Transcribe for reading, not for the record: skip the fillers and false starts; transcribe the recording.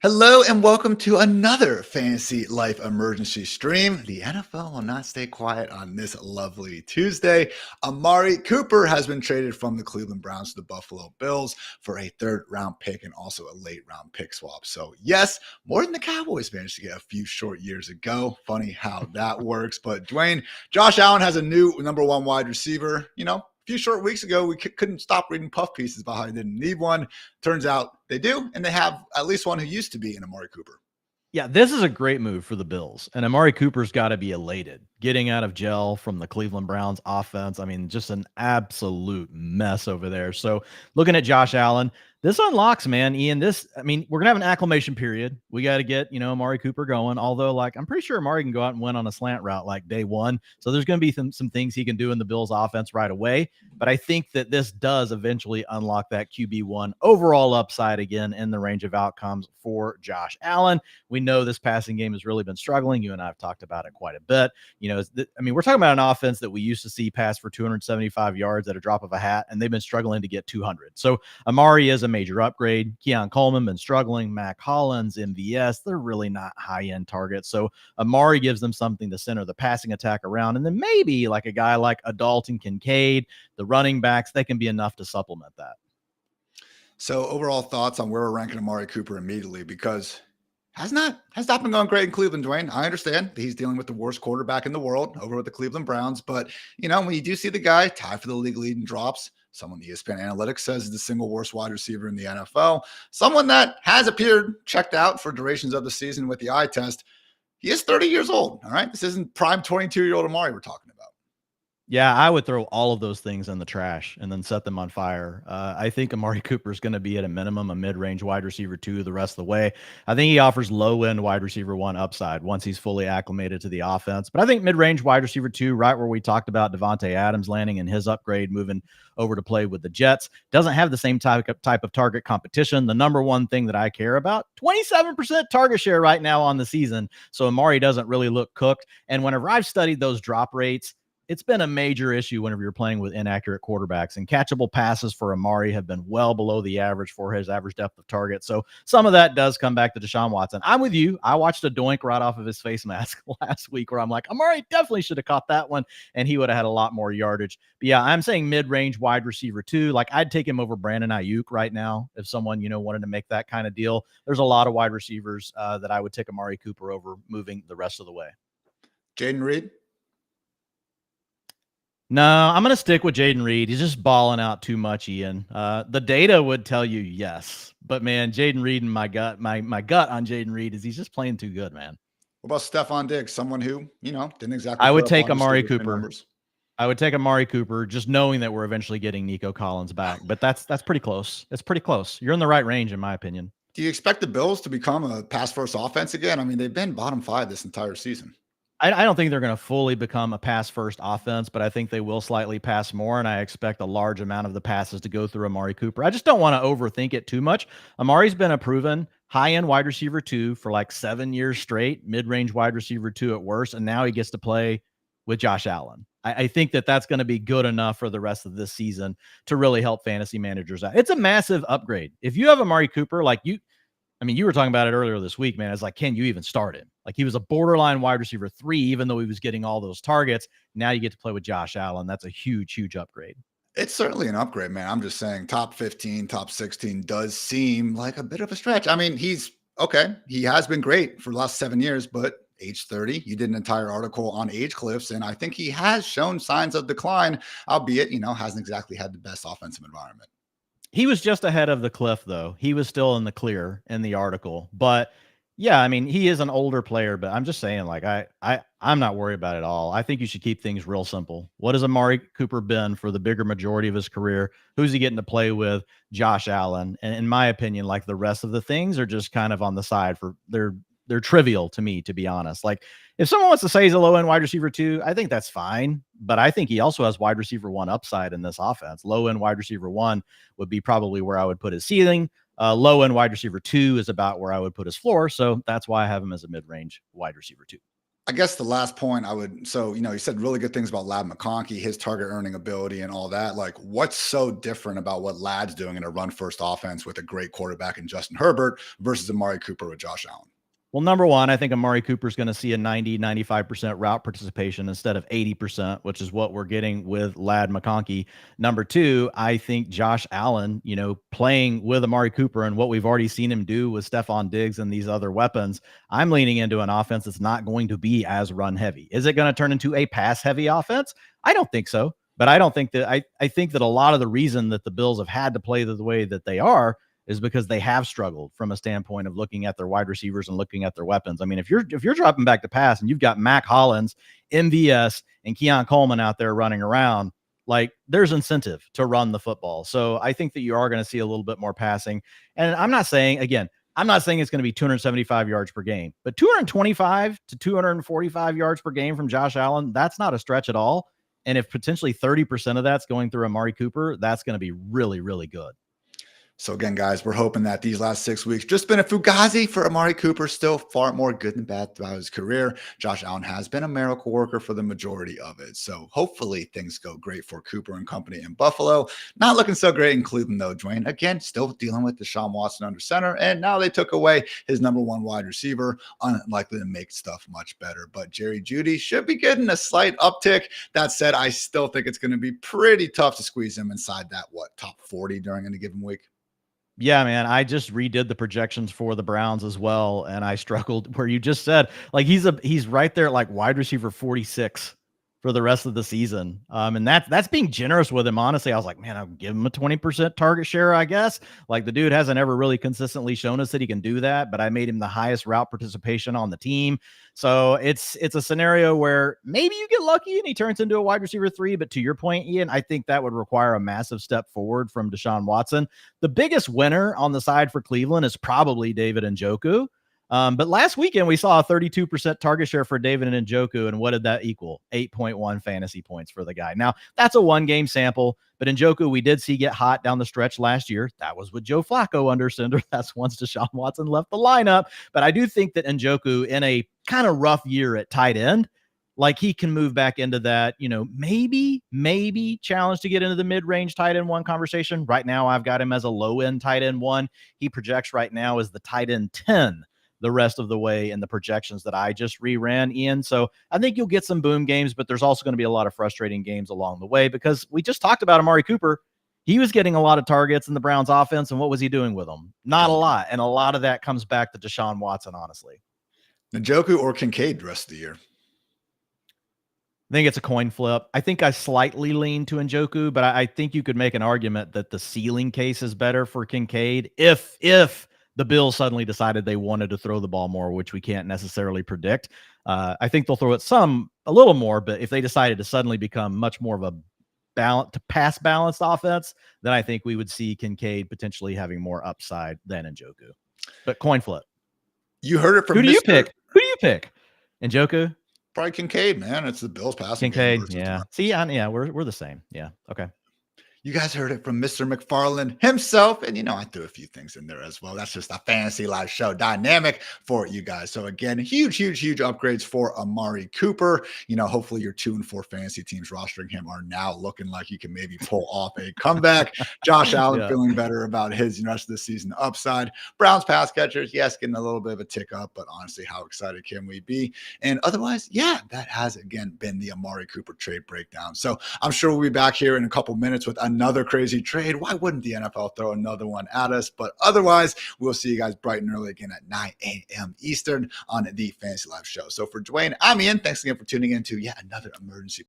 Hello and welcome to another Fantasy Life Emergency Stream. The NFL will not stay quiet on this lovely Tuesday. Amari Cooper has been traded from the Cleveland Browns to the Buffalo Bills for a third-round pick and also a late-round pick swap. So yes, more than the Cowboys managed to get a few short years ago. Funny how that works. But Dwayne, Josh Allen has a new number one wide receiver. A few short weeks ago, we couldn't stop reading puff pieces about how they didn't need one. Turns out they do, and they have at least one who used to be in Amari Cooper. Yeah, this is a great move for the Bills. And Amari Cooper's got to be elated getting out of jail from the Cleveland Browns offense. I mean, just an absolute mess over there. So looking at Josh Allen, this unlocks, man, Ian, we're going to have an acclimation period. We got to get, Amari Cooper going. Although, I'm pretty sure Amari can go out and win on a slant route like day one. So there's going to be some things he can do in the Bills offense right away. But I think that this does eventually unlock that QB1 overall upside again in the range of outcomes for Josh Allen. We know this passing game has really been struggling. You and I have talked about it quite a bit. We're talking about an offense that we used to see pass for 275 yards at a drop of a hat, and they've been struggling to get 200. So Amari is a major upgrade. Keon Coleman been struggling. Mac Hollins, MVS, they're really not high-end targets. So Amari gives them something to center the passing attack around. And then maybe like a guy like a Dalton Kincaid, the running backs, they can be enough to supplement that. So overall thoughts on where we're ranking Amari Cooper immediately, because has not been going great in Cleveland, Dwayne. I understand that he's dealing with the worst quarterback in the world over with the Cleveland Browns. But, when you do see the guy tied for the league lead in drops, someone ESPN Analytics says is the single worst wide receiver in the NFL, someone that has appeared checked out for durations of the season with the eye test, he is 30 years old, all right? This isn't prime 22-year-old Amari we're talking about. Yeah, I would throw all of those things in the trash and then set them on fire. I think Amari Cooper is going to be at a minimum a mid-range wide receiver 2 the rest of the way. I think he offers low-end wide receiver 1 upside once he's fully acclimated to the offense. But I think mid-range wide receiver 2, right where we talked about Devontae Adams landing in his upgrade, moving over to play with the Jets, doesn't have the same type of target competition. The number one thing that I care about, 27% target share right now on the season. So Amari doesn't really look cooked. And whenever I've studied those drop rates, it's been a major issue whenever you're playing with inaccurate quarterbacks, and catchable passes for Amari have been well below the average for his average depth of target. So some of that does come back to Deshaun Watson. I'm with you. I watched a doink right off of his face mask last week where I'm like, Amari definitely should have caught that one, and he would have had a lot more yardage. But yeah, I'm saying mid-range wide receiver 2. I'd take him over Brandon Ayuk right now if someone, wanted to make that kind of deal. There's a lot of wide receivers that I would take Amari Cooper over moving the rest of the way. Jaden Reed? No, I'm going to stick with Jaden Reed. He's just balling out too much, Ian. The data would tell you yes. But, man, Jaden Reed and my gut on Jaden Reed is he's just playing too good, man. What about Stephon Diggs, someone who, didn't exactly. I would take Amari Cooper. I would take Amari Cooper, just knowing that we're eventually getting Nico Collins back. But that's pretty close. It's pretty close. You're in the right range, in my opinion. Do you expect the Bills to become a pass-first offense again? I mean, they've been bottom 5 this entire season. I don't think they're going to fully become a pass-first offense, but I think they will slightly pass more, and I expect a large amount of the passes to go through Amari Cooper. I just don't want to overthink it too much. Amari's been a proven high-end wide receiver 2 for 7 years straight, mid-range wide receiver 2 at worst, and now he gets to play with Josh Allen. I think that's going to be good enough for the rest of this season to really help fantasy managers out. It's a massive upgrade. If you have Amari Cooper, you were talking about it earlier this week, man. It's like, can you even start him? He was a borderline wide receiver 3, even though he was getting all those targets. Now you get to play with Josh Allen. That's a huge, huge upgrade. It's certainly an upgrade, man. I'm just saying top 15, top 16 does seem like a bit of a stretch. I mean, he's okay. He has been great for the last 7 years, but age 30, you did an entire article on age cliffs. And I think he has shown signs of decline, albeit, hasn't exactly had the best offensive environment. He was just ahead of the cliff, though. He was still in the clear in the article. But yeah, he is an older player, but I'm just saying, I'm not worried about it at all. I think you should keep things real simple. What has Amari Cooper been for the bigger majority of his career? Who's he getting to play with? Josh Allen. And in my opinion, the rest of the things are just kind of on the side for they're trivial to me, to be honest. If someone wants to say he's a low-end wide receiver 2, I think that's fine. But I think he also has wide receiver 1 upside in this offense. Low-end wide receiver 1 would be probably where I would put his ceiling. Low-end wide receiver 2 is about where I would put his floor. So that's why I have him as a mid-range wide receiver 2. I guess the last point I would, so, you said really good things about Lad McConkey, his target earning ability and all that. Like, what's so different about what Lad's doing in a run first offense with a great quarterback in Justin Herbert versus Amari Cooper with Josh Allen? Well, number one, I think Amari Cooper is going to see a 95% route participation instead of 80%, which is what we're getting with Lad McConkey. Number two, I think Josh Allen, playing with Amari Cooper and what we've already seen him do with Stephon Diggs and these other weapons, I'm leaning into an offense that's not going to be as run heavy. Is it going to turn into a pass heavy offense? I don't think so. But I don't think that I think that a lot of the reason that the Bills have had to play the way that they are is because they have struggled from a standpoint of looking at their wide receivers and looking at their weapons. I mean, if you're dropping back to pass and you've got Mac Hollins, MVS, and Keon Coleman out there running around, like there's incentive to run the football. So I think that you are going to see a little bit more passing. And I'm not saying it's going to be 275 yards per game, but 225 to 245 yards per game from Josh Allen, that's not a stretch at all. And if potentially 30% of that's going through Amari Cooper, that's going to be really, really good. So again, guys, we're hoping that these last 6 weeks just been a fugazi for Amari Cooper. Still far more good than bad throughout his career. Josh Allen has been a miracle worker for the majority of it. So hopefully things go great for Cooper and company in Buffalo. Not looking so great in Cleveland though, Dwain. Again, still dealing with Deshaun Watson under center. And now they took away his number one wide receiver. Unlikely to make stuff much better. But Jerry Jeudy should be getting a slight uptick. That said, I still think it's going to be pretty tough to squeeze him inside that, top 40 during any given week. Yeah, man, I just redid the projections for the Browns as well, and I struggled where you just said, like, he's right there at like wide receiver 46 for the rest of the season. And that's being generous with him. Honestly, I was like, man, I'll give him a 20% target share, I guess. Like the dude hasn't ever really consistently shown us that he can do that, but I made him the highest route participation on the team. So it's a scenario where maybe you get lucky and he turns into a wide receiver 3. But to your point, Ian, I think that would require a massive step forward from Deshaun Watson. The biggest winner on the side for Cleveland is probably David Njoku. But last weekend, we saw a 32% target share for David Njoku. And what did that equal? 8.1 fantasy points for the guy. Now, that's a one-game sample. But Njoku, we did see get hot down the stretch last year. That was with Joe Flacco under center. That's once Deshaun Watson left the lineup. But I do think that Njoku, in a kind of rough year at tight end, like he can move back into that, maybe challenge to get into the mid-range tight end 1 conversation. Right now, I've got him as a low-end tight end 1. He projects right now as the tight end 10 the rest of the way in the projections that I just reran, Ian. So I think you'll get some boom games, but there's also going to be a lot of frustrating games along the way because we just talked about Amari Cooper. He was getting a lot of targets in the Browns offense, and what was he doing with them? Not a lot. And a lot of that comes back to Deshaun Watson, honestly. Njoku or Kincaid the rest of the year? I think it's a coin flip. I think I slightly lean to Njoku, but I think you could make an argument that the ceiling case is better for Kincaid if the Bills suddenly decided they wanted to throw the ball more, which we can't necessarily predict. I think they'll throw it a little more, but if they decided to suddenly become much more of a pass balanced offense, then I think we would see Kincaid potentially having more upside than Njoku. But coin flip. You heard it from Who do you pick? Njoku? Probably Kincaid, man. It's the Bills passing Kincaid, yeah. See, yeah, we're the same. Yeah, okay. You guys heard it from Mr. McFarland himself. And, I threw a few things in there as well. That's just a fantasy live show dynamic for you guys. So, again, huge upgrades for Amari Cooper. Hopefully your 2-4 fantasy teams rostering him are now looking like he can maybe pull off a comeback. Josh Allen feeling better about his rest of the season upside. Browns pass catchers, yes, getting a little bit of a tick up. But honestly, how excited can we be? And otherwise, yeah, that has, again, been the Amari Cooper trade breakdown. So I'm sure we'll be back here in a couple minutes with another crazy trade. Why wouldn't the NFL throw another one at us? But otherwise, we'll see you guys bright and early again at 9 a.m. Eastern on the Fantasy Live Show. So for Dwain, I'm Ian. Thanks again for tuning in to yet another emergency